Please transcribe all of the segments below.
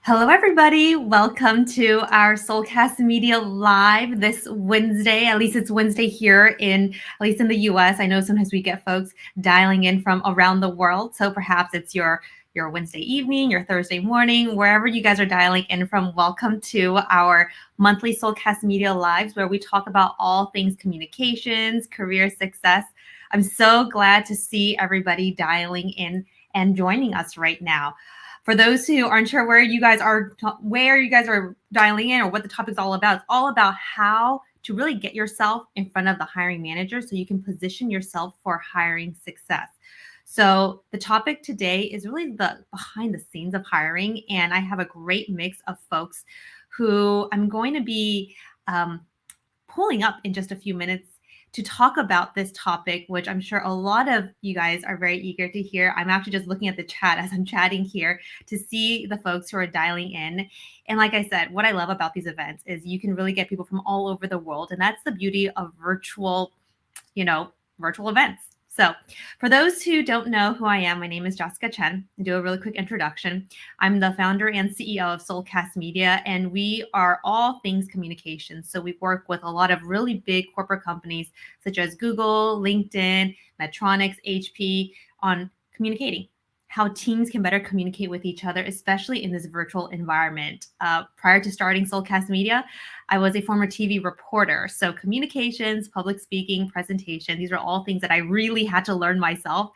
Hello, everybody. Welcome to our Soulcast Media Live this Wednesday. At least it's Wednesday here at least in the US. I know sometimes we get folks dialing in from around the world. So perhaps it's your Wednesday evening, your Thursday morning, wherever you guys are dialing in from. Welcome to our monthly Soulcast Media Lives, where we talk about all things communications, career success. I'm so glad to see everybody dialing in and joining us right now. For those who aren't sure where you guys are dialing in or what the topic's all about, it's all about how to really get yourself in front of the hiring manager so you can position yourself for hiring success. So the topic today is really the behind the scenes of hiring, and I have a great mix of folks who I'm going to be pulling up in just a few minutes to talk about this topic, which I'm sure a lot of you guys are very eager to hear. I'm actually just looking at the chat as I'm chatting here to see the folks who are dialing in. And like I said, what I love about these events is you can really get people from all over the world. And that's the beauty of virtual events. So, for those who don't know who I am, my name is Jessica Chen. I'll do a really quick introduction. I'm the founder and CEO of Soulcast Media, and we are all things communications. So, we work with a lot of really big corporate companies such as Google, LinkedIn, Medtronic, HP on communicating, how teams can better communicate with each other, especially in this virtual environment. Prior to starting Soulcast Media, I was a former TV reporter. So communications, public speaking, presentation, these are all things that I really had to learn myself,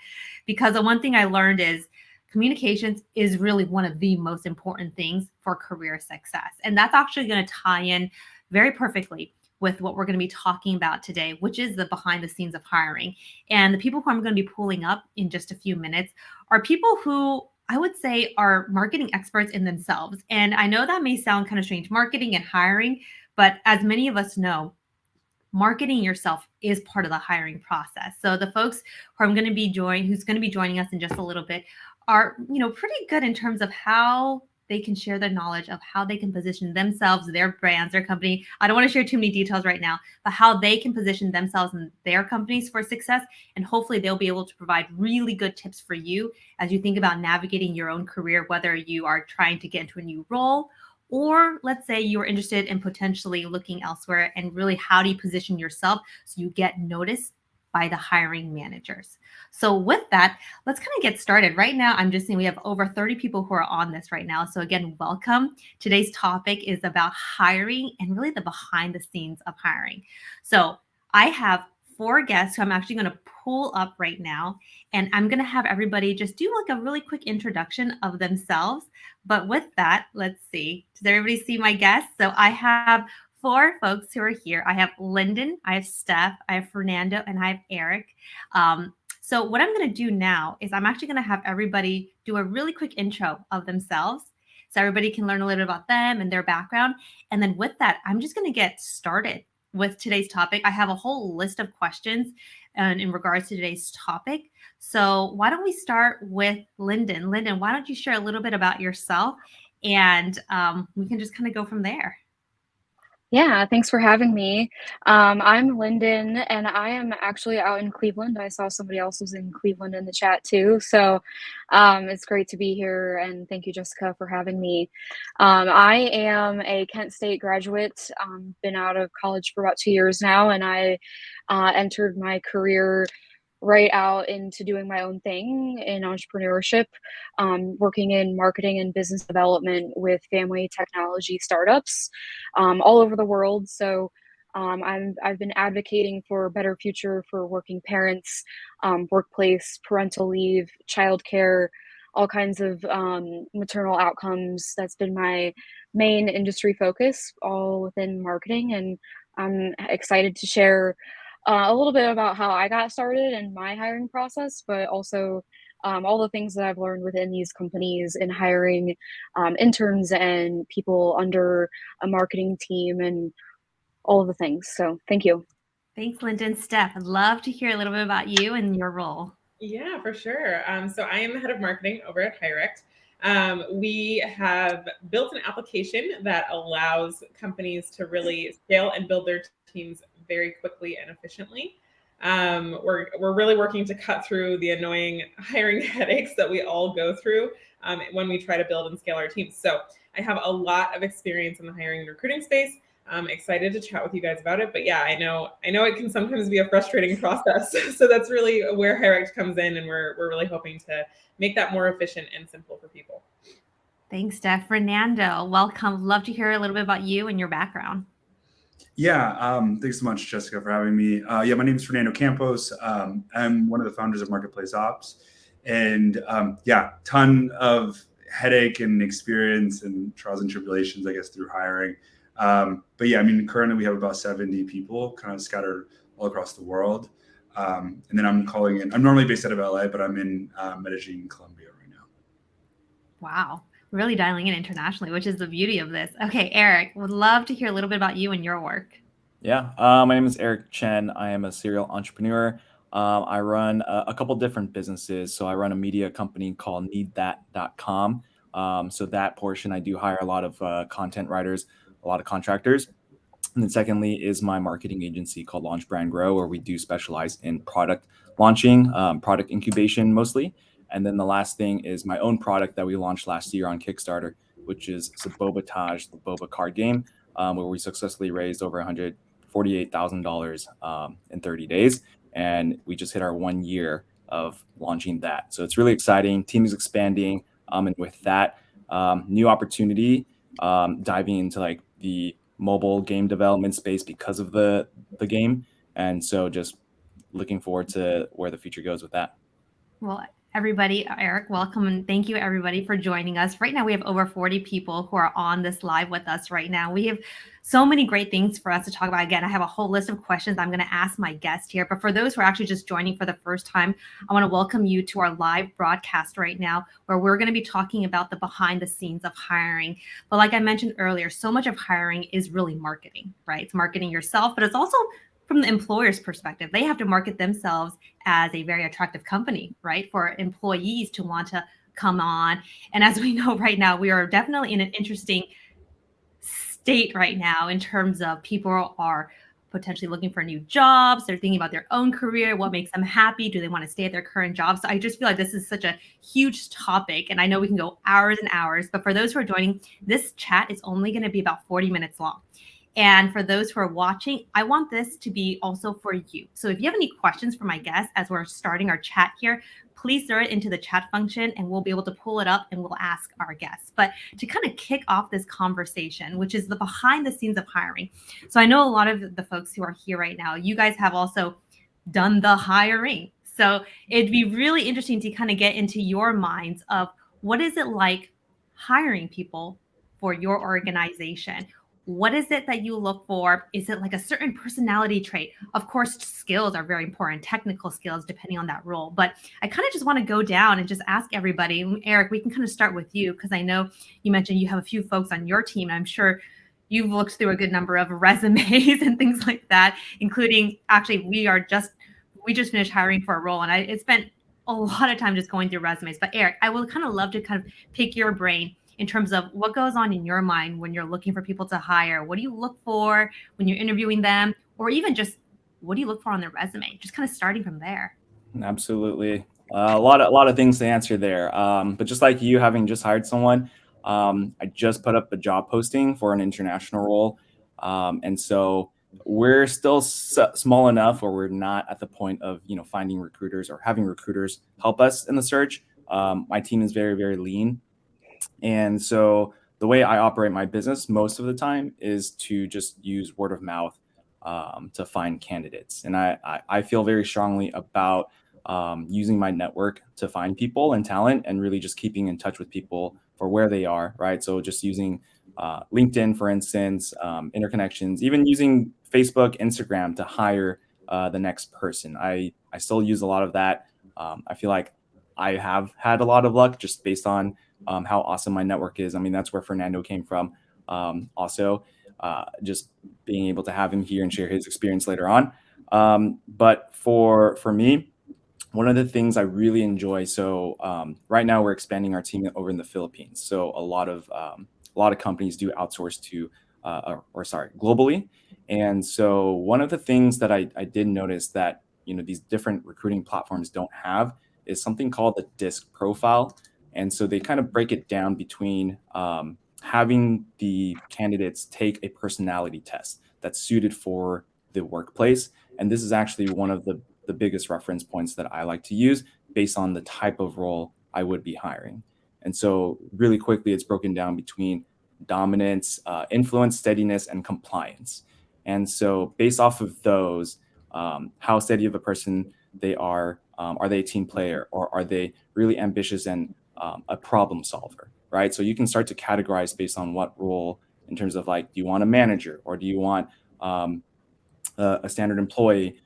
because the one thing I learned is communications is really one of the most important things for career success. And that's actually going to tie in very perfectly with what we're going to be talking about today, which is the behind the scenes of hiring. And the people who I'm going to be pulling up in just a few minutes are people who I would say are marketing experts in themselves. And I know that may sound kind of strange, marketing and hiring, but as many of us know, marketing yourself is part of the hiring process. So the folks who I'm going to be who's going to be joining us in just a little bit are, pretty good in terms of how they can share their knowledge of how they can position themselves, their brands, their company. I don't want to share too many details right now, but how they can position themselves and their companies for success. And hopefully they'll be able to provide really good tips for you as you think about navigating your own career, whether you are trying to get into a new role, or let's say you're interested in potentially looking elsewhere, and really how do you position yourself so you get noticed by the hiring managers. So with that, let's kind of get started. Right now, I'm just saying we have over 30 people who are on this right now. So again, welcome. Today's topic is about hiring and really the behind the scenes of hiring. So I have 4 guests who I'm actually going to pull up right now, and I'm going to have everybody just do like a really quick introduction of themselves. But with that, let's see. Does everybody see my guests? So I have 4 folks who are here. I have Linden, I have Steph, I have Fernando, and I have Eric. So what I'm going to do now is I'm actually going to have everybody do a really quick intro of themselves so everybody can learn a little bit about them and their background. And then with that, I'm just going to get started with today's topic. I have a whole list of questions in regards to today's topic. So why don't we start with Linden? Linden, why don't you share a little bit about yourself, and we can just kind of go from there. Yeah, thanks for having me. I'm Linden, and I am actually out in Cleveland. I saw somebody else was in Cleveland in the chat too. So it's great to be here, and thank you, Jessica, for having me. I am a Kent State graduate, been out of college for about 2 years now, and I entered my career right out into doing my own thing in entrepreneurship, working in marketing and business development with family technology startups all over the world. So I've been advocating for a better future for working parents, workplace, parental leave, childcare, all kinds of maternal outcomes. That's been my main industry focus, all within marketing. And I'm excited to share a little bit about how I got started in my hiring process, but also all the things that I've learned within these companies in hiring interns and people under a marketing team and all of the things. So thank you. Thanks, Linden. Steph, I'd love to hear a little bit about you and your role. Yeah, for sure. So I am the head of marketing over at Hirect. We have built an application that allows companies to really scale and build their teams very quickly and efficiently. We're really working to cut through the annoying hiring headaches that we all go through when we try to build and scale our teams. So I have a lot of experience in the hiring and recruiting space. I'm excited to chat with you guys about it. But yeah, I know it can sometimes be a frustrating process. So that's really where Hirect comes in, and we're really hoping to make that more efficient and simple for people. Thanks, Steph. Fernando, welcome. Love to hear a little bit about you and your background. Yeah, thanks so much, Jessica, for having me. Yeah, my name is Fernando Campos. I'm one of the founders of MarketplaceOps, and yeah, ton of headache and experience and trials and tribulations, I guess, through hiring. But yeah, I mean, currently we have about 70 people kind of scattered all across the world. And then I'm normally based out of LA, but I'm in Medellin, Colombia right now. Wow. Really dialing in internationally, which is the beauty of this. Okay, Eric, would love to hear a little bit about you and your work. Yeah, my name is Eric Chen. I am a serial entrepreneur. I run a couple different businesses. So I run a media company called needthat.com. So that portion, I do hire a lot of content writers, a lot of contractors. And then secondly is my marketing agency called Launch Brand Grow, where we do specialize in product launching, product incubation mostly. And then the last thing is my own product that we launched last year on Kickstarter, which is Sabobatage, the boba card game, where we successfully raised over $148,000 in 30 days. And we just hit our 1 year of launching that. So it's really exciting. Team is expanding. And with that new opportunity, diving into like the mobile game development space because of the game. And so just looking forward to where the future goes with that. Well, everybody, Eric, welcome, and thank you everybody for joining us. Right now, we have over 40 people who are on this live with us right now. We have so many great things for us to talk about. Again, I have a whole list of questions I'm going to ask my guest here. But for those who are actually just joining for the first time, I want to welcome you to our live broadcast right now, where we're going to be talking about the behind the scenes of hiring. But like I mentioned earlier, so much of hiring is really marketing, right? It's marketing yourself, but it's also from the employer's perspective. They have to market themselves as a very attractive company, right? For employees to want to come on. And as we know right now, we are definitely in an interesting state right now in terms of people are potentially looking for new jobs. They're thinking about their own career. What makes them happy? Do they want to stay at their current job? So I just feel like this is such a huge topic. And I know we can go hours and hours, but for those who are joining, this chat is only going to be about 40 minutes long. And for those who are watching, I want this to be also for you. So if you have any questions for my guests as we're starting our chat here, please throw it into the chat function and we'll be able to pull it up and we'll ask our guests. But to kind of kick off this conversation, which is the behind the scenes of hiring. So I know a lot of the folks who are here right now, you guys have also done the hiring. So it'd be really interesting to kind of get into your minds of what is it like hiring people for your organization? What is it that you look for? Is it like a certain personality trait? Of course, skills are very important, technical skills, depending on that role. But I kind of just want to go down and just ask everybody. Eric, we can kind of start with you because I know you mentioned you have a few folks on your team. I'm sure you've looked through a good number of resumes and things like that, including actually we just finished hiring for a role and I spent a lot of time just going through resumes. But Eric, I would kind of love to kind of pick your brain in terms of what goes on in your mind when you're looking for people to hire. What do you look for when you're interviewing them? Or even just what do you look for on their resume? Just kind of starting from there. Absolutely. A lot of things to answer there. But just like you having just hired someone, I just put up a job posting for an international role. And so we're still small enough where we're not at the point of, finding recruiters or having recruiters help us in the search. My team is very, very lean. And so the way I operate my business most of the time is to just use word of mouth to find candidates. And I feel very strongly about using my network to find people and talent and really just keeping in touch with people for where they are, right? So just using LinkedIn, for instance, interconnections, even using Facebook, Instagram to hire the next person. I still use a lot of that. I feel like I have had a lot of luck just based on how awesome my network is. I mean, that's where Fernando came from. Also, just being able to have him here and share his experience later on. But for me, one of the things I really enjoy. So right now we're expanding our team over in the Philippines. So a lot of companies do outsource to, globally. And so one of the things that I did notice that these different recruiting platforms don't have is something called the DISC profile. And so they kind of break it down between having the candidates take a personality test that's suited for the workplace. And this is actually one of the biggest reference points that I like to use based on the type of role I would be hiring. And so really quickly, it's broken down between dominance, influence, steadiness, and compliance. And so based off of those, how steady of a person they are they a team player, or are they really ambitious and a problem solver, right? So you can start to categorize based on what role, in terms of like, do you want a manager, or do you want a standard employee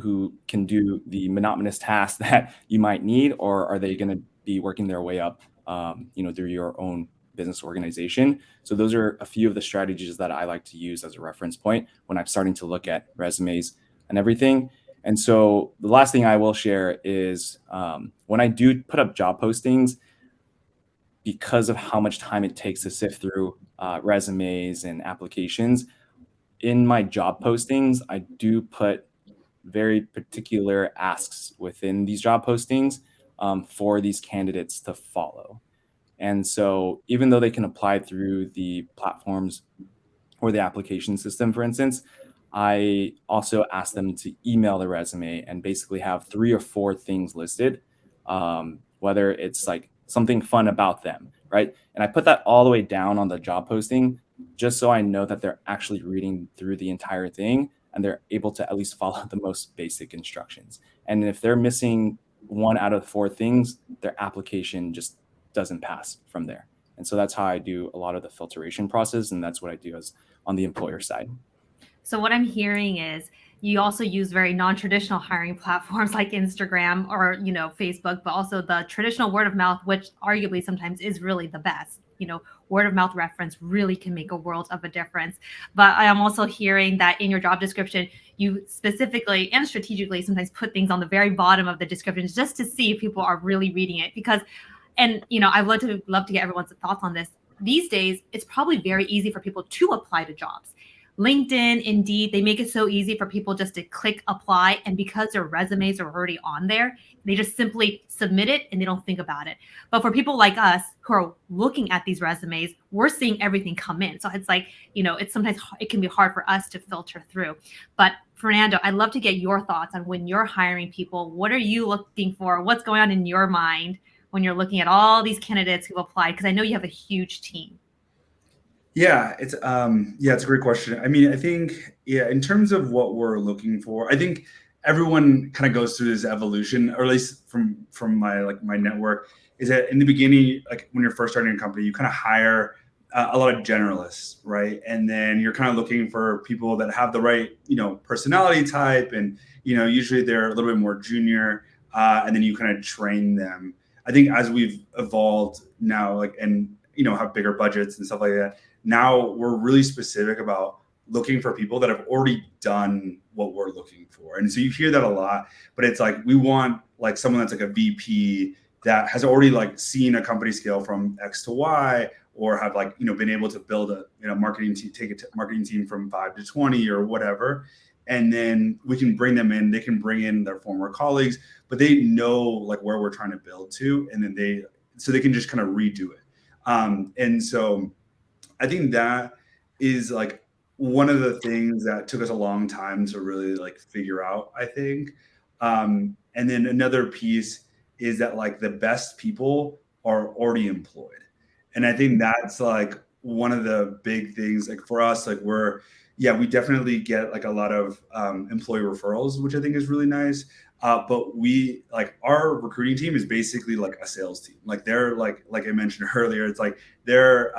who can do the monotonous tasks that you might need, or are they going to be working their way up, through your own business organization? So those are a few of the strategies that I like to use as a reference point when I'm starting to look at resumes and everything. And so the last thing I will share is when I do put up job postings, because of how much time it takes to sift through resumes and applications, in my job postings, I do put very particular asks within these job postings for these candidates to follow. And so even though they can apply through the platforms or the application system, for instance, I also ask them to email the resume and basically have 3 or 4 things listed, whether it's like something fun about them, right? And I put that all the way down on the job posting, just so I know that they're actually reading through the entire thing and they're able to at least follow the most basic instructions. And if they're missing 1 out of 4 things, their application just doesn't pass from there. And so that's how I do a lot of the filtration process, and that's what I do as on the employer side. So what I'm hearing is you also use very non-traditional hiring platforms like Instagram or, Facebook, but also the traditional word of mouth, which arguably sometimes is really the best. Word of mouth reference really can make a world of a difference. But I am also hearing that in your job description, you specifically and strategically sometimes put things on the very bottom of the description just to see if people are really reading it. I'd love to get everyone's thoughts on this. These days, it's probably very easy for people to apply to jobs. LinkedIn, Indeed, they make it so easy for people just to click apply. And because their resumes are already on there, they just simply submit it and they don't think about it. But for people like us who are looking at these resumes, we're seeing everything come in. So it's like, it can be hard for us to filter through. But Fernando, I'd love to get your thoughts on when you're hiring people. What are you looking for? What's going on in your mind when you're looking at all these candidates who've applied? Because I know you have a huge team. Yeah, it's a great question. I mean, I think, in terms of what we're looking for, I think everyone kind of goes through this evolution, or at least from my network, is that in the beginning, like when you're first starting a company, you kind of hire a lot of generalists, right? And then you're kind of looking for people that have the right, personality type, and usually they're a little bit more junior, and then you kind of train them. I think as we've evolved now, and have bigger budgets and stuff like that, now we're really specific about looking for people that have already done what we're looking for. And so you hear that a lot, but it's like, we want like someone that's like a VP that has already like seen a company scale from X to Y, or have like, been able to build a marketing team, take a marketing team from 5 to 20 or whatever. And then we can bring them in, they can bring in their former colleagues, but they know like where we're trying to build to. And then they can just kind of redo it. And so I think that is like one of the things that took us a long time to really like figure out, I think. And then another piece is that like the best people are already employed. And I think that's like one of the big things, like for us, like we definitely get like a lot of employee referrals, which I think is really nice. But we like our recruiting team is basically like a sales team. Like they're like I mentioned earlier, it's like they're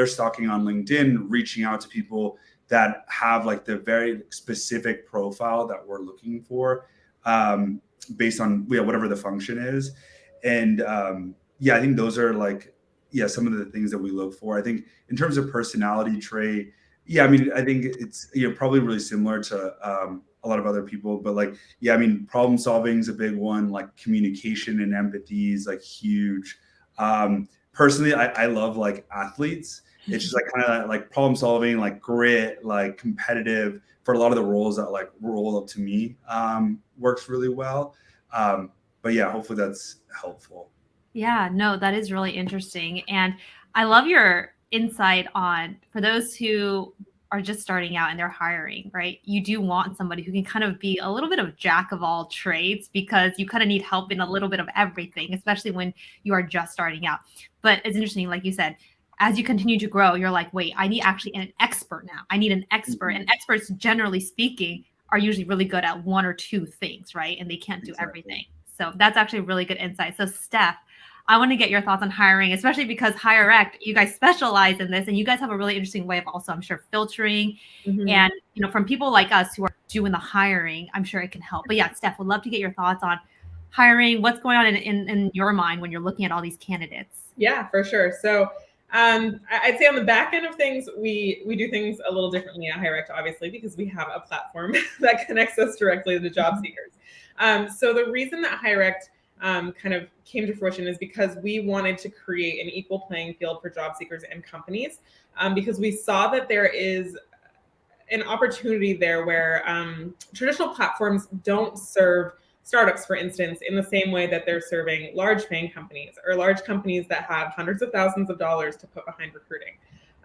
stalking on LinkedIn, reaching out to people that have like the very specific profile that we're looking for, based on whatever the function is. And I think those are like some of the things that we look for. I think in terms of personality trait, I mean, I think it's probably really similar to a lot of other people, but like, I mean, problem solving is a big one. Like communication and empathy is like huge. Personally, I love like athletes. It's just like kind of like problem solving, like grit, like competitive for a lot of the roles that like roll up to me, works really well. But hopefully that's helpful. Yeah, no, that is really interesting. And I love your insight on, for those who are just starting out and they're hiring, right? You do want somebody who can kind of be a little bit of jack of all trades, because you kind of need help in a little bit of everything, especially when you are just starting out. But it's interesting, like you said, as you continue to grow, you're like, wait, I need actually an expert now. I need an expert. And experts, generally speaking, are usually really good at one or two things, right? And they can't do everything. So that's actually a really good insight. So Steph, I want to get your thoughts on hiring, especially because Hirect, you guys specialize in this, and you guys have a really interesting way of also, I'm sure, filtering. And, from people like us who are doing the hiring, I'm sure it can help. But yeah, Steph, would love to get your thoughts on hiring. What's going on in your mind when you're looking at all these candidates? Yeah, for sure. So I'd say on the back end of things, we do things a little differently at Hirect, obviously, because we have a platform that connects us directly to the job seekers. So the reason that Hirect kind of came to fruition is because we wanted to create an equal playing field for job seekers and companies, because we saw that there is an opportunity there where traditional platforms don't serve startups, for instance, in the same way that they're serving large FANG companies or large companies that have hundreds of thousands of dollars to put behind recruiting.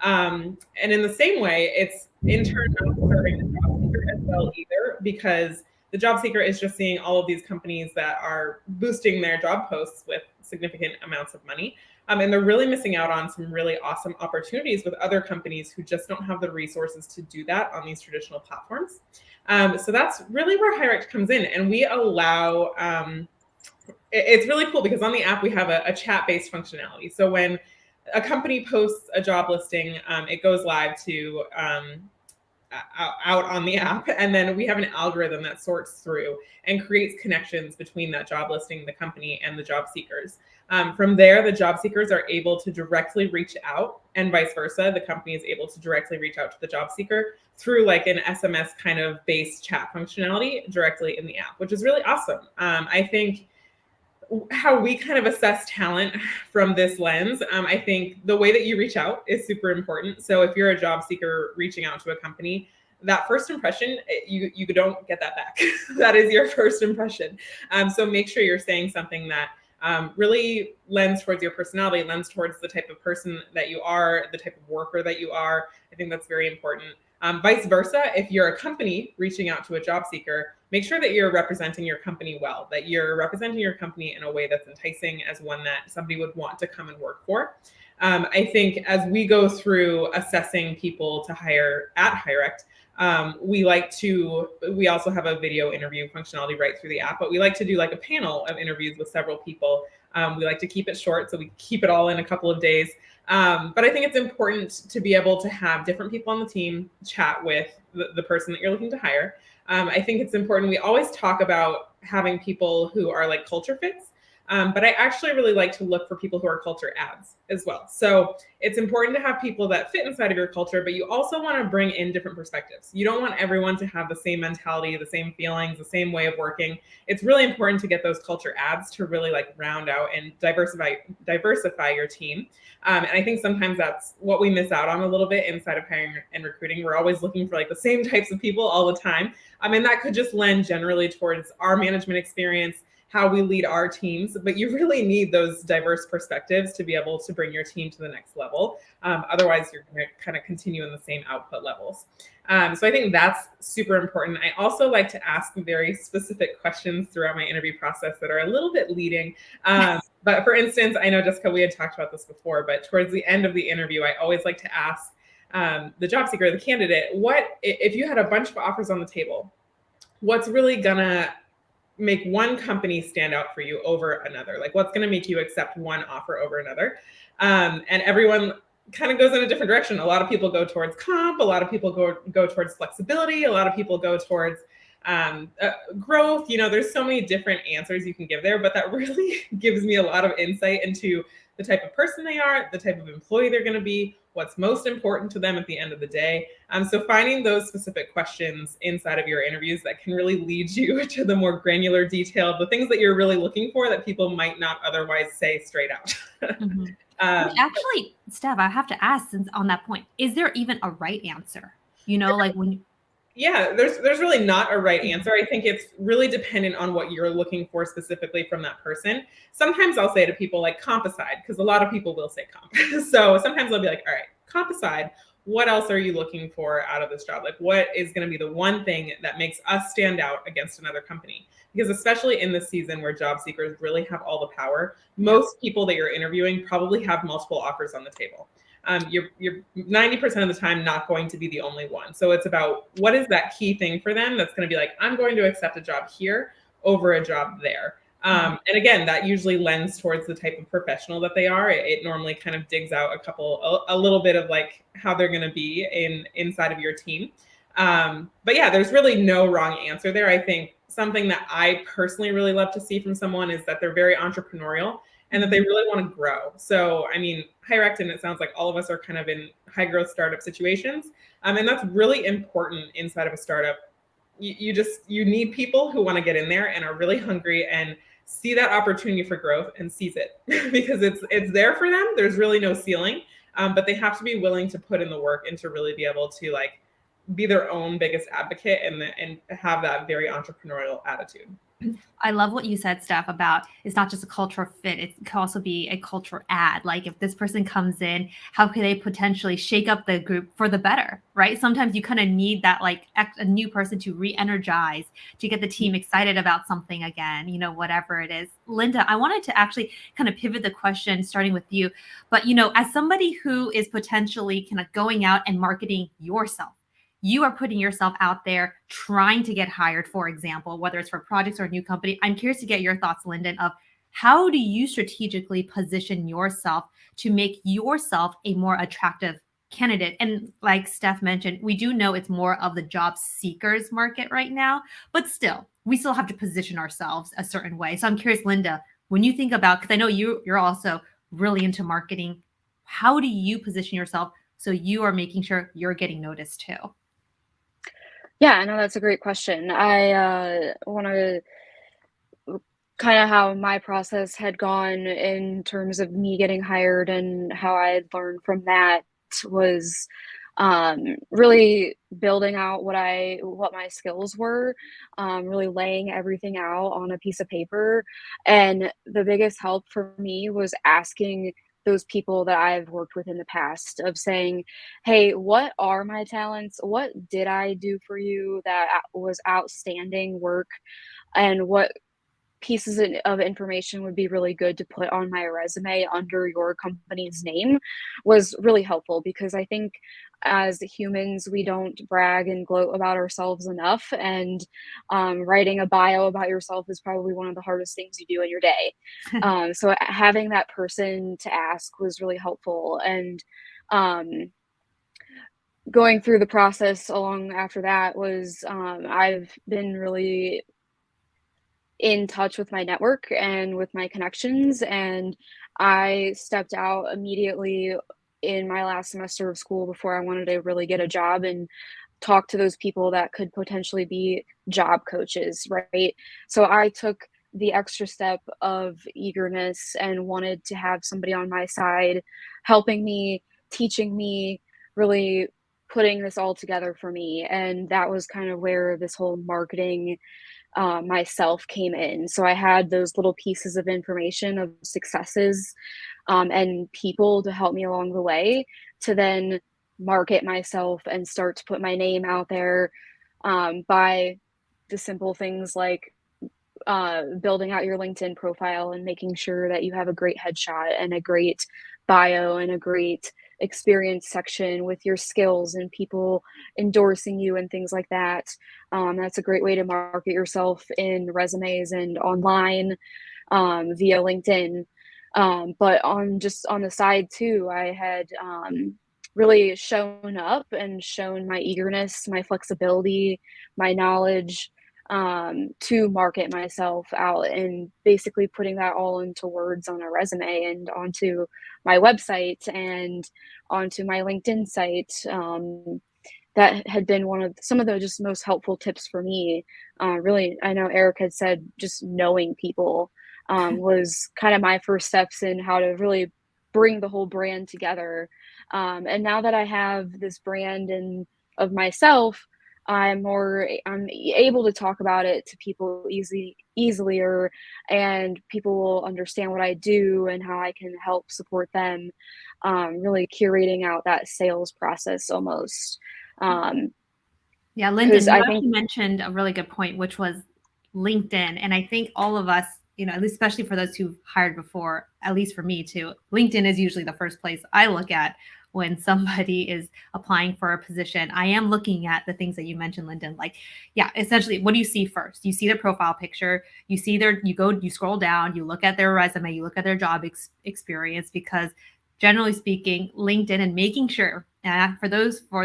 And in the same way, it's in turn not serving the job seeker as well either, because the job seeker is just seeing all of these companies that are boosting their job posts with significant amounts of money. And they're really missing out on some really awesome opportunities with other companies who just don't have the resources to do that on these traditional platforms. So that's really where Hirect comes in. And we allow, it's really cool because on the app, we have a chat-based functionality. So when a company posts a job listing, it goes live to out on the app, and then we have an algorithm that sorts through and creates connections between that job listing, the company, and the job seekers. From there, the job seekers are able to directly reach out, and vice versa. The company is able to directly reach out to the job seeker through like an SMS kind of based chat functionality directly in the app, which is really awesome. I think how we kind of assess talent from this lens, I think the way that you reach out is super important. So if you're a job seeker reaching out to a company, that first impression, you don't get that back. That is your first impression. So make sure you're saying something that really lends towards your personality, lends towards the type of person that you are, the type of worker that you are. I think that's very important. Vice versa, if you're a company reaching out to a job seeker, make sure that you're representing your company well, that you're representing your company in a way that's enticing, as one that somebody would want to come and work for. I think as we go through assessing people to hire at Hirect, we also have a video interview functionality right through the app, but we like to do like a panel of interviews with several people. We like to keep it short, so we keep it all in a couple of days. But I think it's important to be able to have different people on the team chat with the person that you're looking to hire. I think it's important. We always talk about having people who are like culture fits, but I actually really like to look for people who are culture adds as well. So it's important to have people that fit inside of your culture, but you also want to bring in different perspectives. You don't want everyone to have the same mentality, the same feelings, the same way of working. It's really important to get those culture adds to really like round out and diversify your team. And I think sometimes that's what we miss out on a little bit inside of hiring and recruiting. We're always looking for like the same types of people all the time. And that could just lend generally towards our management experience, how we lead our teams, but you really need those diverse perspectives to be able to bring your team to the next level. Otherwise, you're going to kind of continue in the same output levels. So I think that's super important. I also like to ask very specific questions throughout my interview process that are a little bit leading. But for instance, I know, Jessica, we had talked about this before, but towards the end of the interview, I always like to ask the job seeker, the candidate, what if you had a bunch of offers on the table, what's really gonna make one company stand out for you over another? Like, what's going to make you accept one offer over another? And everyone kind of goes in a different direction. A lot of people go towards comp. A lot of people go towards flexibility. A lot of people go towards growth. There's so many different answers you can give there, but that really gives me a lot of insight into the type of person they are, the type of employee they're going to be, what's most important to them at the end of the day. So finding those specific questions inside of your interviews that can really lead you to the more granular detail, the things that you're really looking for that people might not otherwise say straight out. Mm-hmm. Actually, Steph, I have to ask, since on that point, is there even a right answer? Like when Yeah, there's really not a right answer. I think it's really dependent on what you're looking for specifically from that person. Sometimes I'll say to people like comp aside, because a lot of people will say comp. So sometimes I'll be like, all right, comp aside, what else are you looking for out of this job? Like what is going to be the one thing that makes us stand out against another company? Because especially in this season where job seekers really have all the power, most people that you're interviewing probably have multiple offers on the table. You're 90% of the time not going to be the only one. So it's about what is that key thing for them that's going to be like, I'm going to accept a job here over a job there. And again, that usually lends towards the type of professional that they are. It normally kind of digs out a little bit of like how they're going to be inside of your team. But yeah, there's really no wrong answer there. I think something that I personally really love to see from someone is that they're very entrepreneurial and that they really want to grow. So, I mean, Hirect, and it sounds like all of us are kind of in high growth startup situations. And that's really important inside of a startup. You need people who want to get in there and are really hungry and see that opportunity for growth and seize it because it's there for them. There's really no ceiling, but they have to be willing to put in the work and to really be able to like be their own biggest advocate and have that very entrepreneurial attitude. I love what you said, Steph, about it's not just a cultural fit. It can also be a cultural add. Like if this person comes in, how could they potentially shake up the group for the better, right? Sometimes you kind of need that like a new person to re-energize, to get the team excited about something again, you know, whatever it is. Linda, I wanted to actually kind of pivot the question starting with you. But, you know, as somebody who is potentially kind of going out and marketing yourself, you are putting yourself out there trying to get hired, for example, whether it's for projects or a new company. I'm curious to get your thoughts, Linden, of how do you strategically position yourself to make yourself a more attractive candidate? And like Steph mentioned, we do know it's more of the job seekers market right now, but still, we still have to position ourselves a certain way. So I'm curious, Linda, when you think about, because I know you're also really into marketing, how do you position yourself so you are making sure you're getting noticed too? Yeah, I know that's a great question. I want to kind of how my process had gone in terms of me getting hired and how I had learned from that was really building out what my skills were, really laying everything out on a piece of paper. And the biggest help for me was asking those people that I've worked with in the past of saying, hey, what are my talents? What did I do for you that was outstanding work? And what pieces of information would be really good to put on my resume under your company's name was really helpful, because I think as humans, we don't brag and gloat about ourselves enough. And writing a bio about yourself is probably one of the hardest things you do in your day. So having that person to ask was really helpful. And going through the process along after that was I've been really in touch with my network and with my connections, and I stepped out immediately in my last semester of school before I wanted to really get a job and talk to those people that could potentially be job coaches, right? So I took the extra step of eagerness and wanted to have somebody on my side helping me, teaching me, really putting this all together for me. And that was kind of where this whole marketing myself came in. So I had those little pieces of information of successes and people to help me along the way to then market myself and start to put my name out there by the simple things like building out your LinkedIn profile and making sure that you have a great headshot and a great bio and a great experience section with your skills and people endorsing you and things like that. That's a great way to market yourself in resumes and online via LinkedIn. But on the side too, I had really shown up and shown my eagerness, my flexibility, my knowledge to market myself out, and basically putting that all into words on a resume and onto my website and onto my LinkedIn site. That had been some of the just most helpful tips for me. Really, I know Eric had said just knowing people was kind of my first steps in how to really bring the whole brand together. And now that I have this brand of myself, I'm able to talk about it to people easier, and people will understand what I do and how I can help support them. Really curating out that sales process almost. Yeah, Linden, you I actually think mentioned a really good point, which was LinkedIn. And I think all of us, at least especially for those who've hired before, at least for me too, LinkedIn is usually the first place I look at when somebody is applying for a position. I am looking at the things that you mentioned, Linden. Like, yeah, essentially, what do you see first? You see their profile picture, you scroll down, you look at their resume, you look at their job experience, because generally speaking, LinkedIn, and making sure, for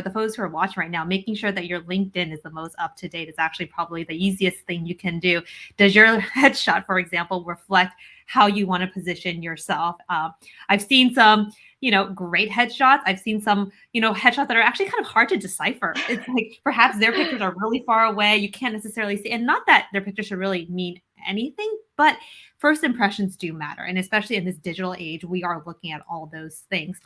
the folks who are watching right now, making sure that your LinkedIn is the most up to date is actually probably the easiest thing you can do. Does your headshot, for example, reflect how you want to position yourself? I've seen some, great headshots. I've seen some, headshots that are actually kind of hard to decipher. It's like perhaps their pictures are really far away. You can't necessarily see, and not that their pictures should really mean anything, but first impressions do matter. And especially in this digital age, we are looking at all those things.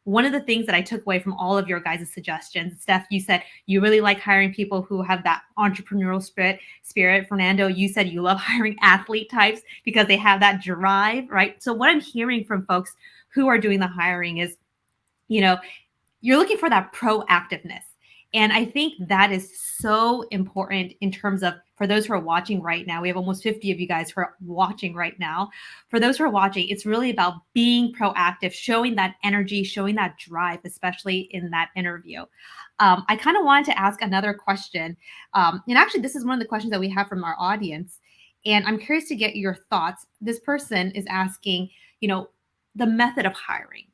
One of the things that I took away from all of your guys' suggestions, Steph, you said you really like hiring people who have that entrepreneurial spirit. Fernando, you said you love hiring athlete types because they have that drive, right? So what I'm hearing from folks who are doing the hiring is, you're looking for that proactiveness. And I think that is so important in terms of, for those who are watching right now, we have almost 50 of you guys who are watching right now. For those who are watching, it's really about being proactive, showing that energy, showing that drive, especially in that interview. I kind of wanted to ask another question. And actually, this is one of the questions that we have from our audience. And I'm curious to get your thoughts. This person is asking, the method of hiring.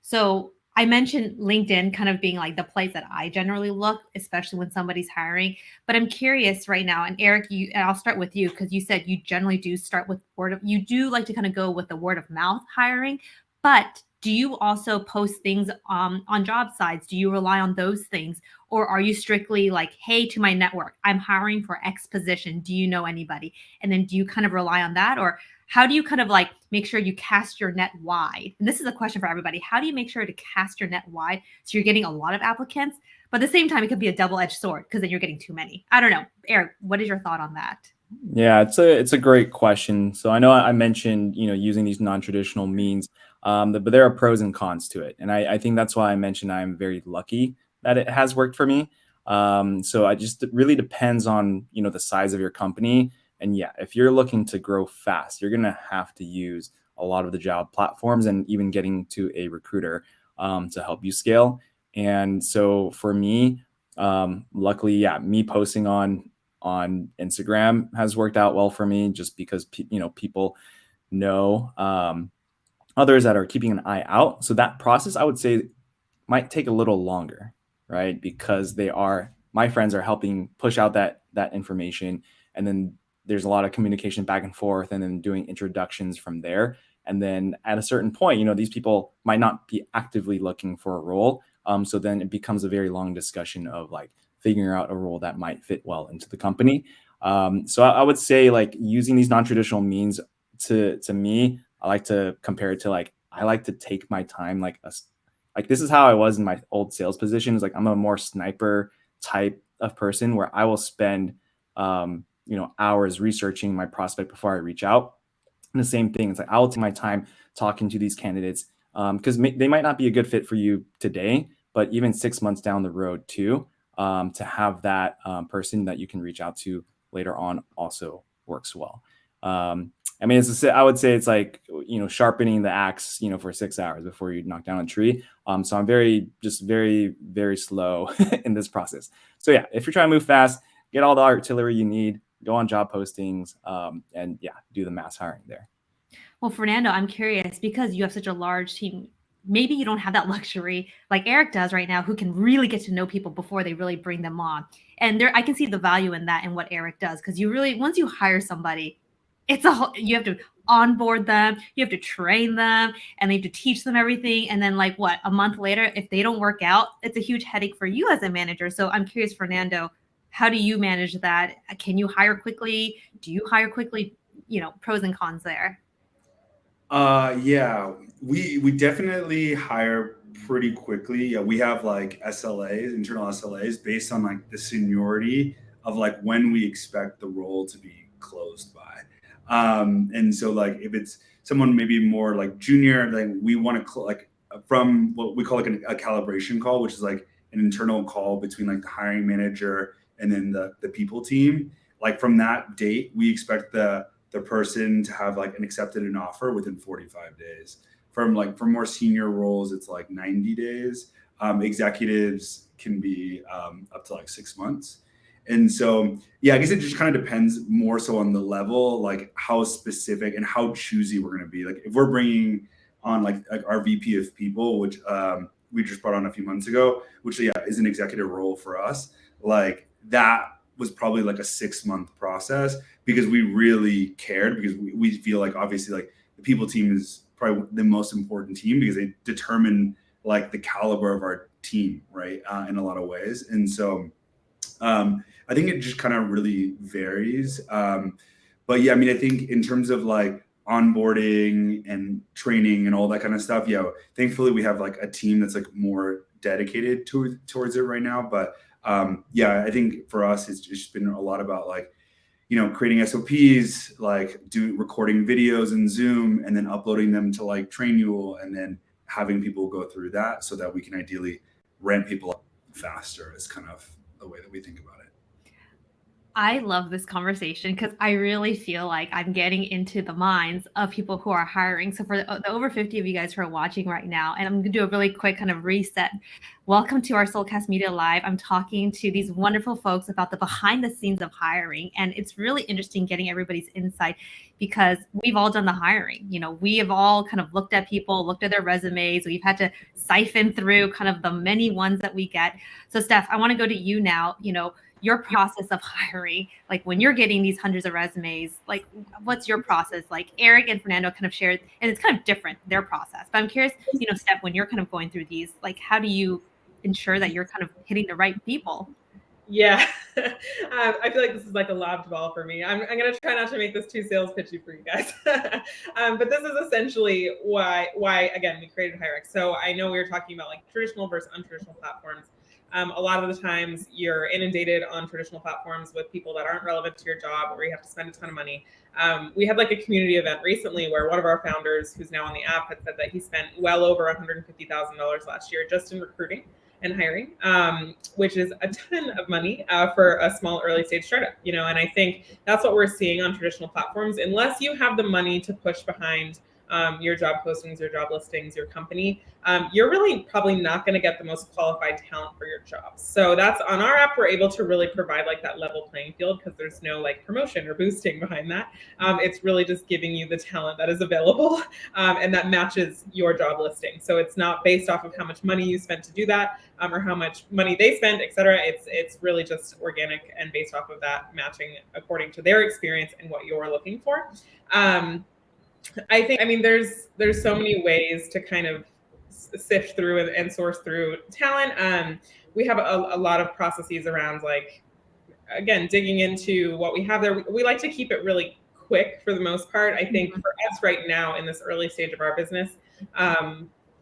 So I mentioned LinkedIn kind of being like the place that I generally look, especially when somebody's hiring. But I'm curious right now, and Eric, and I'll start with you, because you said you generally do start with you do like to kind of go with the word of mouth hiring. But do you also post things on job sites? Do you rely on those things? Or are you strictly like, hey, to my network, I'm hiring for X position. Do you know anybody? And then do you kind of rely on that? Or how do you kind of like make sure you cast your net wide? And this is a question for everybody. How do you make sure to cast your net wide so you're getting a lot of applicants, but at the same time, it could be a double-edged sword because then you're getting too many? I don't know. Eric, what is your thought on that? Yeah, it's a great question. So I know I mentioned, using these non-traditional means, but there are pros and cons to it. And I think that's why I mentioned I'm very lucky that it has worked for me. So it really depends on, the size of your company. And yeah, if you're looking to grow fast, you're going to have to use a lot of the job platforms and even getting to a recruiter to help you scale. And so for me, luckily, yeah, me posting on Instagram has worked out well for me, just because, people know others that are keeping an eye out. So that process, I would say, might take a little longer, right? Because my friends are helping push out that information. And then there's a lot of communication back and forth, and then doing introductions from there. And then at a certain point, these people might not be actively looking for a role. So then it becomes a very long discussion of like figuring out a role that might fit well into the company. So I would say, like, using these non-traditional means, to me, I like to compare it to, like, I like to take my time, like this is how I was in my old sales position. Is like, I'm a more sniper type of person where I will spend hours researching my prospect before I reach out. And the same thing, it's like, I will take my time talking to these candidates because they might not be a good fit for you today, but even 6 months down the road too, to have that person that you can reach out to later on also works well. I mean, I would say it's like, sharpening the axe, for 6 hours before you knock down a tree. So I'm very, very slow in this process. So yeah, if you're trying to move fast, get all the artillery you need, go on job postings, and yeah, do the mass hiring there. Well, Fernando, I'm curious, because you have such a large team, maybe you don't have that luxury like Eric does right now, who can really get to know people before they really bring them on. And I can see the value in that, in what Eric does, because once you hire somebody, you have to onboard them, you have to train them, and they have to teach them everything. And then, like, a month later, if they don't work out, it's a huge headache for you as a manager. So I'm curious, Fernando, how do you manage that? Can you hire quickly? Do you hire quickly? Pros and cons there. Yeah, we definitely hire pretty quickly. Yeah, we have like SLAs, internal SLAs, based on like the seniority of like when we expect the role to be closed by. And so like if it's someone maybe more like junior, like we want to like from what we call like a calibration call, which is like an internal call between like the hiring manager and then the people team. Like from that date, we expect the person to have like accepted an offer within 45 days. For more senior roles, it's like 90 days. Executives can be up to like 6 months. And so, yeah, I guess it just kind of depends more so on the level, like how specific and how choosy we're going to be. Like if we're bringing on like our VP of people, which we just brought on a few months ago, which is an executive role for us, like that was probably like a 6-month process because we really cared, because we feel like obviously like the people team is probably the most important team because they determine like the caliber of our team, right? In a lot of ways. And so I think it just kind of really varies. But yeah, I mean, I think in terms of like onboarding and training and all that kind of stuff, yeah, thankfully we have like a team that's like more dedicated towards it right now. But yeah, I think for us, it's just been a lot about like, creating SOPs, like recording videos in Zoom and then uploading them to like Trainual and then having people go through that so that we can ideally ramp people up faster is kind of the way that we think about it. I love this conversation because I really feel like I'm getting into the minds of people who are hiring. So for the over 50 of you guys who are watching right now, and I'm going to do a really quick kind of reset. Welcome to our Soulcast Media Live. I'm talking to these wonderful folks about the behind the scenes of hiring. And it's really interesting getting everybody's insight because we've all done the hiring. We have all kind of looked at people, looked at their resumes. We've had to siphon through kind of the many ones that we get. So Steph, I want to go to you now. Your process of hiring, like when you're getting these hundreds of resumes, like what's your process? Like Eric and Fernando kind of shared, and it's kind of different, their process. But I'm curious, Steph, when you're kind of going through these, like how do you ensure that you're kind of hitting the right people? Yeah, I feel like this is like a lobbed ball for me. I'm going to try not to make this too sales pitchy for you guys. But this is essentially why again, we created Hirect. So I know we were talking about like traditional versus untraditional platforms. A lot of the times you're inundated on traditional platforms with people that aren't relevant to your job or you have to spend a ton of money. We had like a community event recently where one of our founders who's now on the app had said that he spent well over $150,000 last year just in recruiting and hiring, which is a ton of money for a small early stage startup, and I think that's what we're seeing on traditional platforms. Unless you have the money to push behind your job postings, your job listings, your company, you're really probably not going to get the most qualified talent for your jobs. So that's on our app, we're able to really provide like that level playing field because there's no like promotion or boosting behind that. It's really just giving you the talent that is available and that matches your job listing. So it's not based off of how much money you spent to do that or how much money they spend, et cetera. It's really just organic and based off of that matching according to their experience and what you're looking for. I think, there's so many ways to kind of sift through and source through talent. We have a lot of processes around like, again, digging into what we have there. We like to keep it really quick for the most part. I think for us right now in this early stage of our business,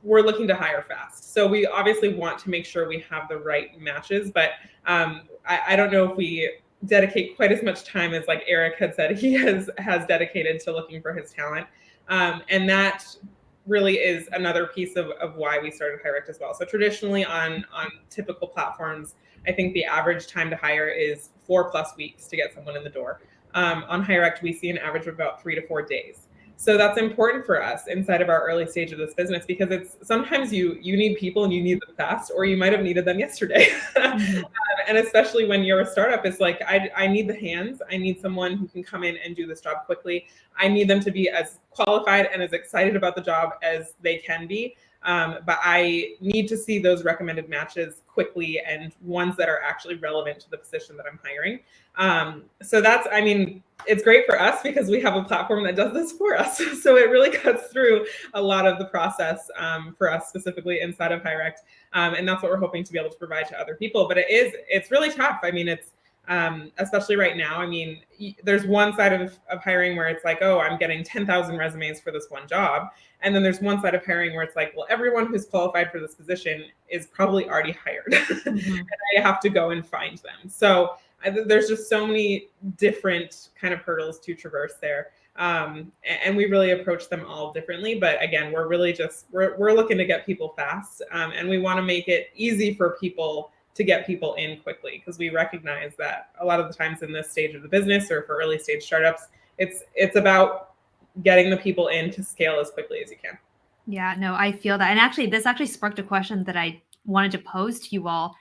we're looking to hire fast. So we obviously want to make sure we have the right matches, but I don't know if we dedicate quite as much time as like Eric had said he has dedicated to looking for his talent. And that really is another piece of why we started Hirect as well. So traditionally on typical platforms, I think the average time to hire is 4+ weeks to get someone in the door. On Hirect, we see an average of about 3 to 4 days. So that's important for us inside of our early stage of this business because it's sometimes you need people and you need them fast, or you might have needed them yesterday. And especially when you're a startup, it's like, I need the hands. I need someone who can come in and do this job quickly. I need them to be as qualified and as excited about the job as they can be. But I need to see those recommended matches quickly and ones that are actually relevant to the position that I'm hiring. So that's, it's great for us because we have a platform that does this for us. So it really cuts through a lot of the process for us specifically inside of Hirect. And that's what we're hoping to be able to provide to other people. But it's really tough. especially right now. I mean, there's one side of hiring where it's like, oh, I'm getting 10,000 resumes for this one job. And then there's one side of hiring where it's like, well, everyone who's qualified for this position is probably already hired. Mm-hmm. And I have to go and find them. So there's just so many different kind of hurdles to traverse there. And we really approach them all differently. But again, we're really just, we're looking to get people fast. And we want to make it easy for people to get people in quickly, because we recognize that a lot of the times in this stage of the business or for early stage startups, it's about getting the people in to scale as quickly as you can. Yeah, no, I feel that. And actually, this actually sparked a question that I wanted to pose to you all.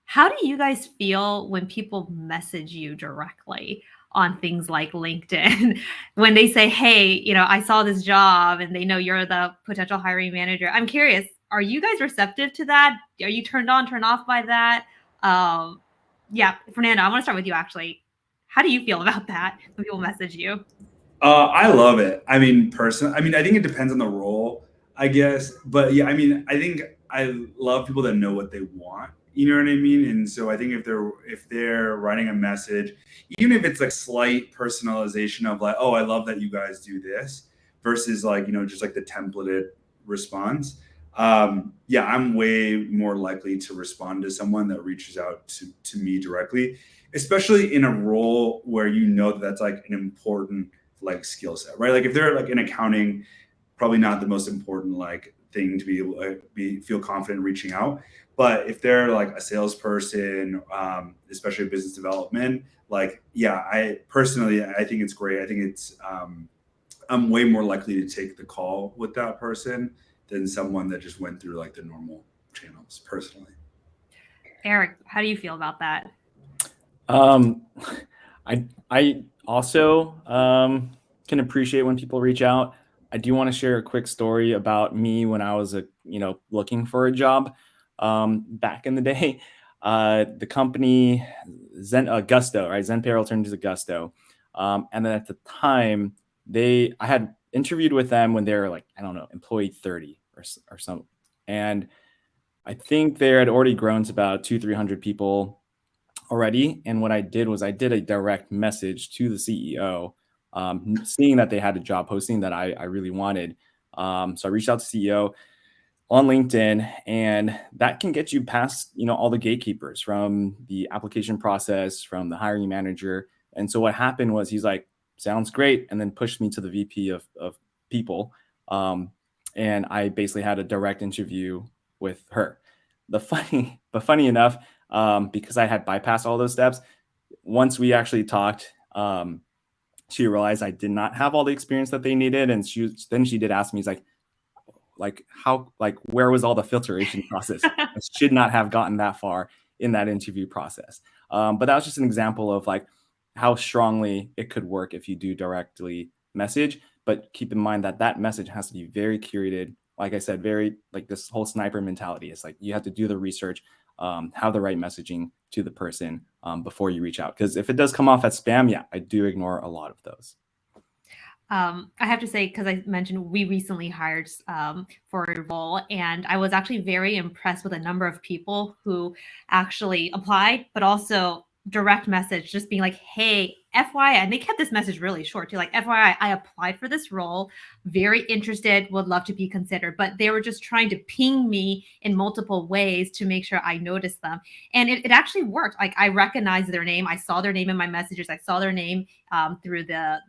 How do you guys feel when people message you directly on things like LinkedIn? When they say, hey, I saw this job, and they know you're the potential hiring manager. I'm curious, are you guys receptive to that? Are you turned off by that? Yeah, Fernando, I want to start with you actually. How do you feel about that when people message you? I love it. I mean, personally, I think it depends on the role, I guess. But yeah, I think I love people that know what they want. You know what I mean? And so I think if they're writing a message, even if it's like slight personalization of like, oh, I love that you guys do this, versus like, just like the templated response. Yeah, I'm way more likely to respond to someone that reaches out to me directly, especially in a role where that's like an important like skill set, right? Like if they're like in accounting, probably not the most important like thing to be able to feel confident reaching out. But if they're like a salesperson, especially business development, like, yeah, I think it's great. I think it's, I'm way more likely to take the call with that person than someone that just went through like the normal channels personally. Eric, how do you feel about that? I also can appreciate when people reach out. I do want to share a quick story about me when I was looking for a job back in the day. The company Gusto, right? Zen Payroll turned into Gusto, and then at the time I had interviewed with them when they were like, I don't know, employee 30 or something, and I think they had already grown to about 200-300 people already. And what I did was I did a direct message to the CEO, seeing that they had a job posting that I really wanted. So I reached out to CEO on LinkedIn, and that can get you past, all the gatekeepers from the application process, from the hiring manager. And so what happened was he's like, sounds great. And then pushed me to the VP of people. And I basically had a direct interview with her. But funny enough, because I had bypassed all those steps, once we actually talked, she realized I did not have all the experience that they needed. And she did ask me, he's where was all the filtration process? I should not have gotten that far in that interview process. But that was just an example of like how strongly it could work if you do directly message. But keep in mind that message has to be very curated. Like I said, very like this whole sniper mentality. It's like you have to do the research, have the right messaging to the person before you reach out. Because if it does come off as spam, yeah, I do ignore a lot of those. I have to say, because I mentioned we recently hired for a role, and I was actually very impressed with a number of people who actually applied, but also direct message, just being like, hey, FYI, and they kept this message really short too, like, FYI, I applied for this role, very interested, would love to be considered. But they were just trying to ping me in multiple ways to make sure I noticed them. And it actually worked. Like, I recognized their name. I saw their name in my messages. I saw their name through the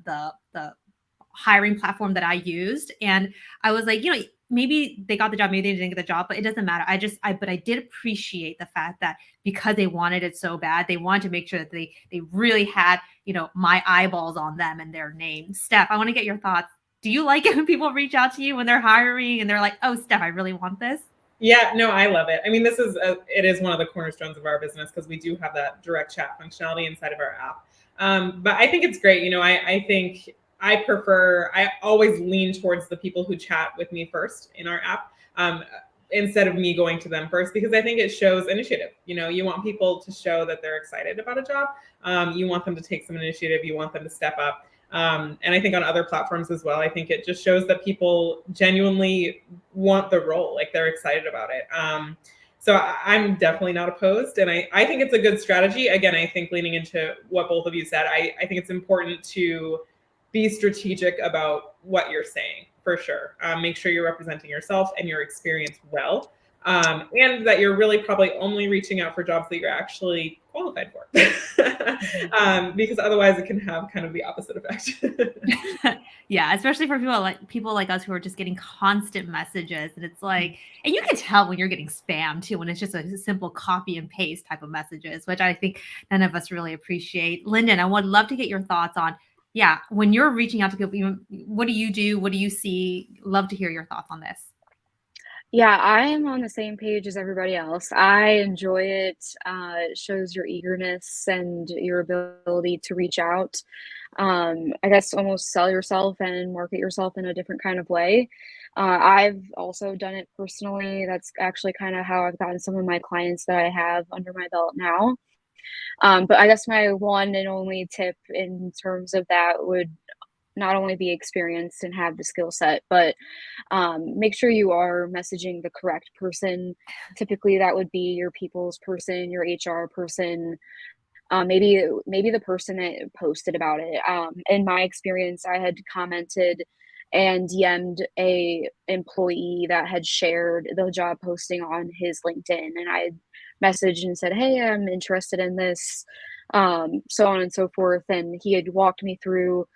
hiring platform that I used. And I was like, maybe they got the job, maybe they didn't get the job, but it doesn't matter. But I did appreciate the fact that because they wanted it so bad, they wanted to make sure that they really had, my eyeballs on them and their name. Steph, I want to get your thoughts. Do you like it when people reach out to you when they're hiring and they're like, oh, Steph, I really want this? Yeah, no, I love it. I mean, it is one of the cornerstones of our business because we do have that direct chat functionality inside of our app. But I think it's great. I think I always lean towards the people who chat with me first in our app instead of me going to them first, because I think it shows initiative. You want people to show that they're excited about a job. You want them to take some initiative. You want them to step up. And I think on other platforms as well, I think it just shows that people genuinely want the role, like they're excited about it. So I'm definitely not opposed. And I think it's a good strategy. Again, I think leaning into what both of you said, I think it's important to be strategic about what you're saying, for sure. Make sure you're representing yourself and your experience well. And that you're really probably only reaching out for jobs that you're actually qualified for. Because otherwise it can have kind of the opposite effect. Yeah, especially for people like us who are just getting constant messages. And it's like, and you can tell when you're getting spam too, when it's just a simple copy and paste type of messages, which I think none of us really appreciate. Linden, I would love to get your thoughts on, yeah, when you're reaching out to people, what do you do? What do you see? Love to hear your thoughts on this. Yeah, I am on the same page as everybody else. I enjoy it. It shows your eagerness and your ability to reach out. I guess almost sell yourself and market yourself in a different kind of way. I've also done it personally. That's actually kind of how I've gotten some of my clients that I have under my belt now. But I guess my one and only tip in terms of that would not only be experienced and have the skill set, but make sure you are messaging the correct person. Typically, that would be your people's person, your HR person, maybe the person that posted about it. In my experience, I had commented and DM'd a employee that had shared the job posting on his LinkedIn, and I messaged and said, "Hey, I'm interested in this," so on and so forth. And he had walked me through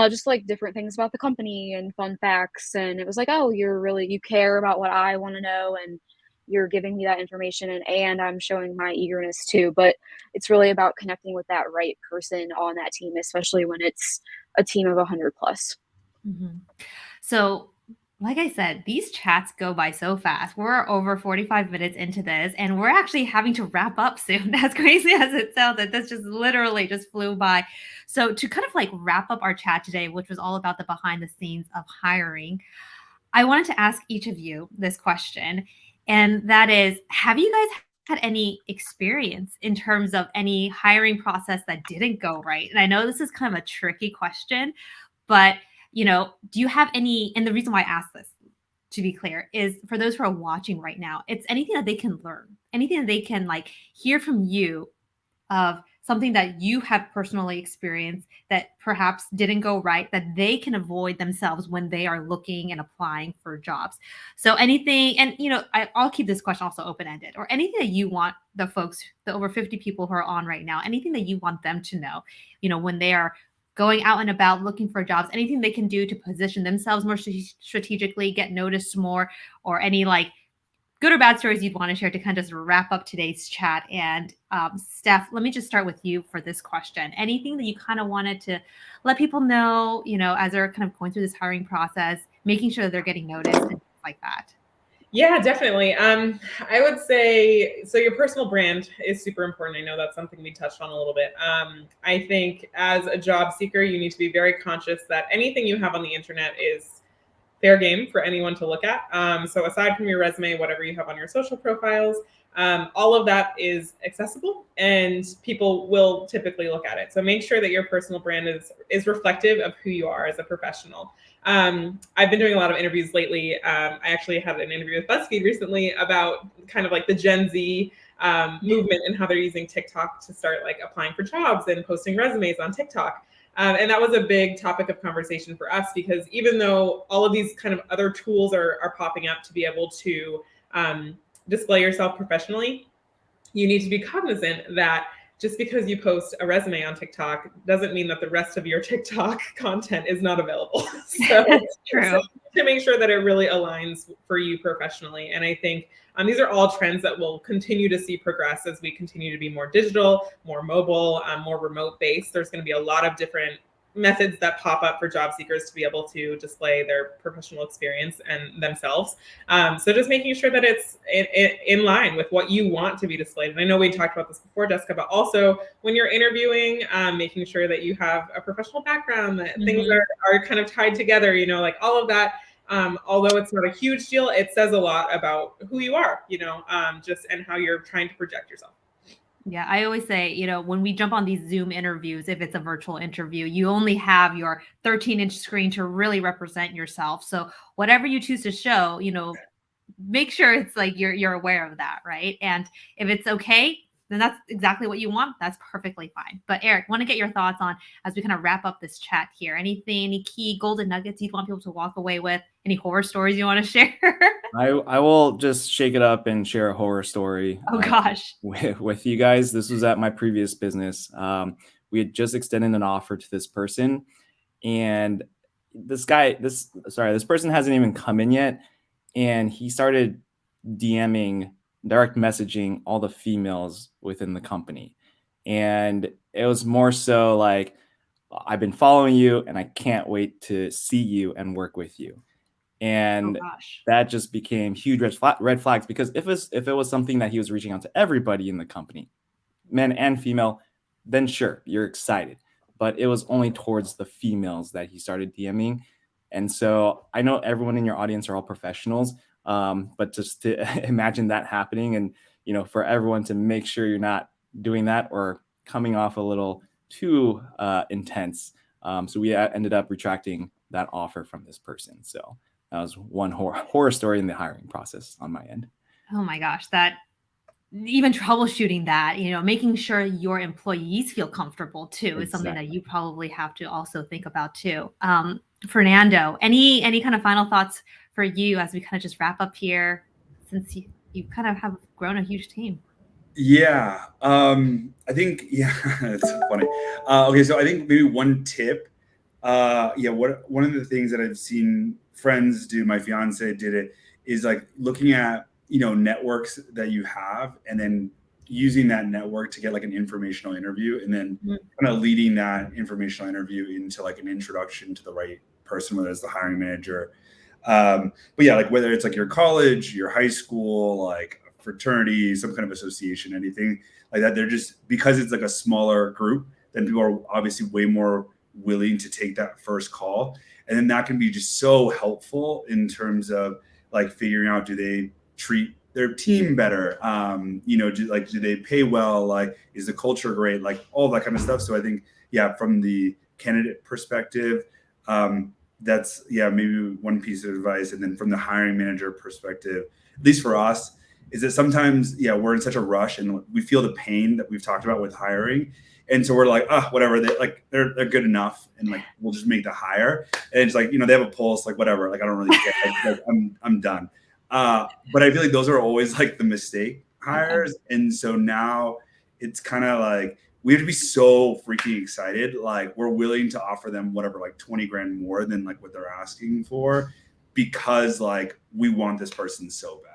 just like different things about the company and fun facts. And it was like, "Oh, you care about what I want to know, and you're giving me that information, and I'm showing my eagerness too." But it's really about connecting with that right person on that team, especially when it's a team of 100 plus. Mm-hmm. So, like I said, these chats go by so fast. We're over 45 minutes into this, and we're actually having to wrap up soon. As crazy as it sounds, that this just literally just flew by. So, to kind of like wrap up our chat today, which was all about the behind the scenes of hiring, I wanted to ask each of you this question, and that is, have you guys had any experience in terms of any hiring process that didn't go right? And I know this is kind of a tricky question, but do you have any, and the reason why I ask this, to be clear, is for those who are watching right now, it's anything that they can learn, anything that they can like hear from you of something that you have personally experienced that perhaps didn't go right, that they can avoid themselves when they are looking and applying for jobs. So anything, and I'll keep this question also open-ended, or anything that you want the folks, the over 50 people who are on right now, anything that you want them to know, when they are going out and about looking for jobs, anything they can do to position themselves more strategically, get noticed more, or any like good or bad stories you'd want to share to kind of just wrap up today's chat. And Steph, let me just start with you for this question. Anything that you kind of wanted to let people know, as they're kind of going through this hiring process, making sure that they're getting noticed and things like that? Yeah, definitely. I would say, so your personal brand is super important. I know that's something we touched on a little bit. I think as a job seeker, you need to be very conscious that anything you have on the internet is fair game for anyone to look at. So aside from your resume, whatever you have on your social profiles, all of that is accessible and people will typically look at it. So make sure that your personal brand is reflective of who you are as a professional. I've been doing a lot of interviews lately. I actually had an interview with BuzzFeed recently about kind of like the Gen Z movement and how they're using TikTok to start like applying for jobs and posting resumes on TikTok. And that was a big topic of conversation for us because even though all of these kind of other tools are popping up to be able to display yourself professionally, you need to be cognizant that just because you post a resume on TikTok doesn't mean that the rest of your TikTok content is not available. So, True. So to make sure that it really aligns for you professionally. And I think these are all trends that we'll continue to see progress as we continue to be more digital, more mobile, more remote based. There's going to be a lot of different methods that pop up for job seekers to be able to display their professional experience and themselves. So just making sure that it's in line with what you want to be displayed. And I know we talked about this before, Jessica, but also when you're interviewing, making sure that you have a professional background, that things are kind of tied together, like all of that. Although it's not a huge deal, it says a lot about who you are, just and how you're trying to project yourself. Yeah, I always say, when we jump on these Zoom interviews, if it's a virtual interview, you only have your 13-inch screen to really represent yourself. So whatever you choose to show, make sure it's like you're aware of that, right? And if it's okay, then that's exactly what you want. That's perfectly fine. But Eric, want to get your thoughts on, as we kind of wrap up this chat here, any key golden nuggets you'd want people to walk away with? Any horror stories you want to share? I will just shake it up and share a horror story. Oh gosh. With you guys. This was at my previous business. We had just extended an offer to this person, and this person hasn't even come in yet, and he started DMing, direct messaging all the females within the company. And it was more so like, I've been following you and I can't wait to see you and work with you. And that just became huge red flags, because if it was something that he was reaching out to everybody in the company, men and female, then sure, you're excited. But it was only towards the females that he started DMing. And so I know everyone in your audience are all professionals, but just to imagine that happening, and for everyone to make sure you're not doing that or coming off a little too intense. So we ended up retracting that offer from this person. So that was one horror story in the hiring process on my end. Oh my gosh, that even troubleshooting that, making sure your employees feel comfortable too is something that you probably have to also think about too. Fernando, any kind of final thoughts for you as we kind of just wrap up here, since you kind of have grown a huge team? Yeah, I think, it's funny. Okay, so I think maybe one tip, one of the things that I've seen friends do, my fiance did it, is like looking at, networks that you have, and then using that network to get like an informational interview, and then kind of leading that informational interview into like an introduction to the right person, whether it's the hiring manager. But yeah, like whether it's like your college, your high school, like fraternity, some kind of association, anything like that, they're just, because it's like a smaller group, then people are obviously way more willing to take that first call. And then that can be just so helpful in terms of like figuring out, do they treat their team better? Do they pay well? Like, is the culture great? Like all that kind of stuff. So I think, from the candidate perspective, that's maybe one piece of advice. And then from the hiring manager perspective, at least for us, is that sometimes, we're in such a rush and we feel the pain that we've talked about with hiring. And so we're like, whatever, they're good enough, and like we'll just make the hire. And it's like, they have a pulse, like whatever, like I don't really care, I'm done. But I feel like those are always like the mistake hires. And so now it's kind of like we have to be so freaking excited, like we're willing to offer them whatever, like 20 grand more than like what they're asking for, because like we want this person so bad.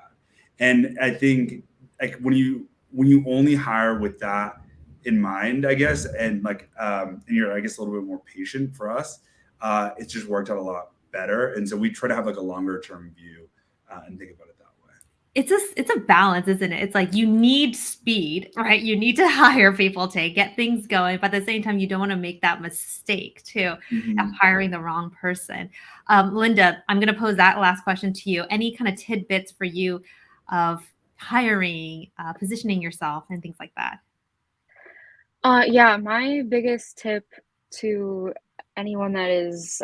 And I think like when you only hire with that in mind, I guess, and like and you're, I guess, a little bit more patient for us, it's just worked out a lot better. And so we try to have like a longer term view and think about it that way. It's a balance, isn't it? It's like you need speed, right? You need to hire people to get things going, but at the same time, you don't want to make that mistake too of hiring the wrong person. Linda, I'm going to pose that last question to you. Any kind of tidbits for you of hiring, positioning yourself, and things like that? My biggest tip to anyone that is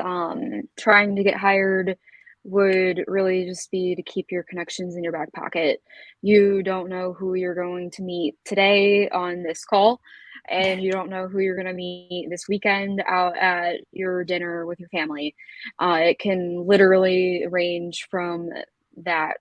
trying to get hired would really just be to keep your connections in your back pocket. You don't know who you're going to meet today on this call, and you don't know who you're going to meet this weekend out at your dinner with your family. It can literally range from that.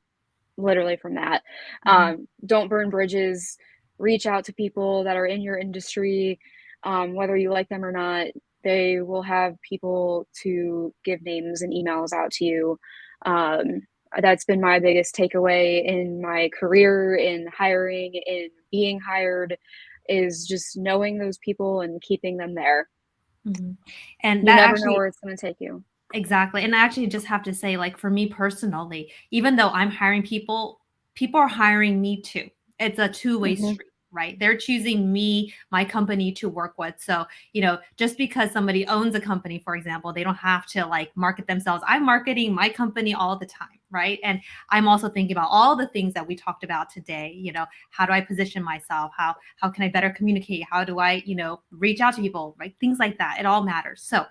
Don't burn bridges. Reach out to people that are in your industry, whether you like them or not. They will have people to give names and emails out to you. That's been my biggest takeaway in my career, in hiring, in being hired, is just knowing those people and keeping them there. And you never know where it's going to take you. Exactly. And I actually just have to say, like, for me personally, even though I'm hiring people are hiring me too. It's a two-way street, right? They're choosing me, my company to work with. So, just because somebody owns a company, for example, they don't have to like market themselves. I'm marketing my company all the time, right? And I'm also thinking about all the things that we talked about today. How do I position myself? How can I better communicate? How do I, reach out to people, right? Things like that. It all matters. So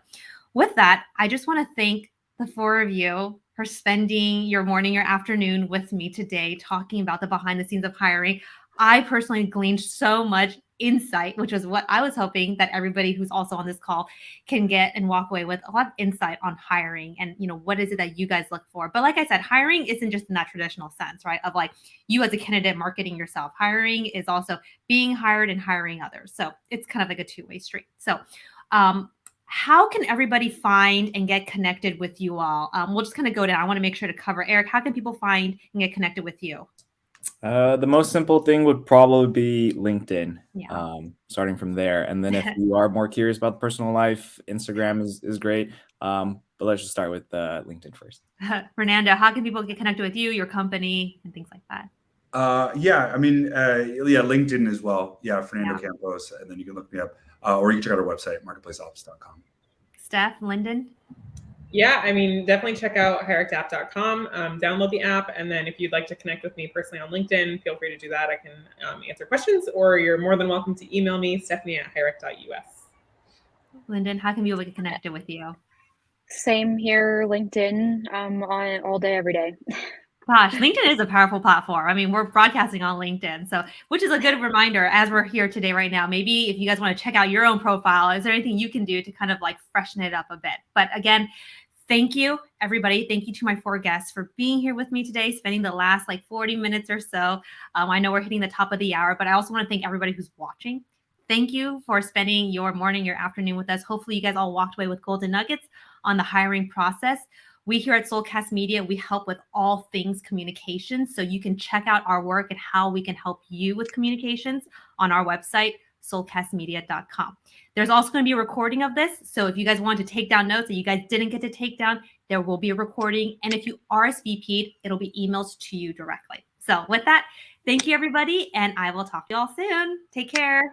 with that, I just want to thank the four of you for spending your morning or afternoon with me today, talking about the behind the scenes of hiring. I personally gleaned so much insight, which is what I was hoping that everybody who's also on this call can get and walk away with a lot of insight on hiring and, what is it that you guys look for. But like I said, hiring isn't just in that traditional sense, right? Of like you as a candidate marketing yourself. Hiring is also being hired and hiring others. So it's kind of like a two-way street. So, how can everybody find and get connected with you all? We'll just kind of go down. I want to make sure to cover. Eric, how can people find and get connected with you? The most simple thing would probably be LinkedIn, Yeah. starting from there. And then if you are more curious about personal life, Instagram is great. But let's just start with LinkedIn first. Fernando, how can people get connected with you, your company, and things like that? LinkedIn as well. Yeah, Fernando Campos, and then you can look me up, or you can check out our website, MarketplaceOps.com. Steph, Linden? Yeah, definitely check out HirectApp.com, download the app, and then if you'd like to connect with me personally on LinkedIn, feel free to do that. I can answer questions, or you're more than welcome to email me, Stephanie@hirect.us. Linden, how can people get connected with you? Same here, LinkedIn, on it all day, every day. Gosh, LinkedIn is a powerful platform. We're broadcasting on LinkedIn, so which is a good reminder as we're here today right now. Maybe if you guys want to check out your own profile, is there anything you can do to kind of like freshen it up a bit? But again, thank you, everybody. Thank you to my 4 guests for being here with me today, spending the last 40 minutes or so. I know we're hitting the top of the hour, but I also want to thank everybody who's watching. Thank you for spending your morning, your afternoon with us. Hopefully you guys all walked away with golden nuggets on the hiring process. We here at Soulcast Media, we help with all things communications. So you can check out our work and how we can help you with communications on our website, soulcastmedia.com. There's also going to be a recording of this. So if you guys want to take down notes that you guys didn't get to take down, there will be a recording. And if you RSVP'd, it'll be emailed to you directly. So with that, thank you, everybody. And I will talk to you all soon. Take care.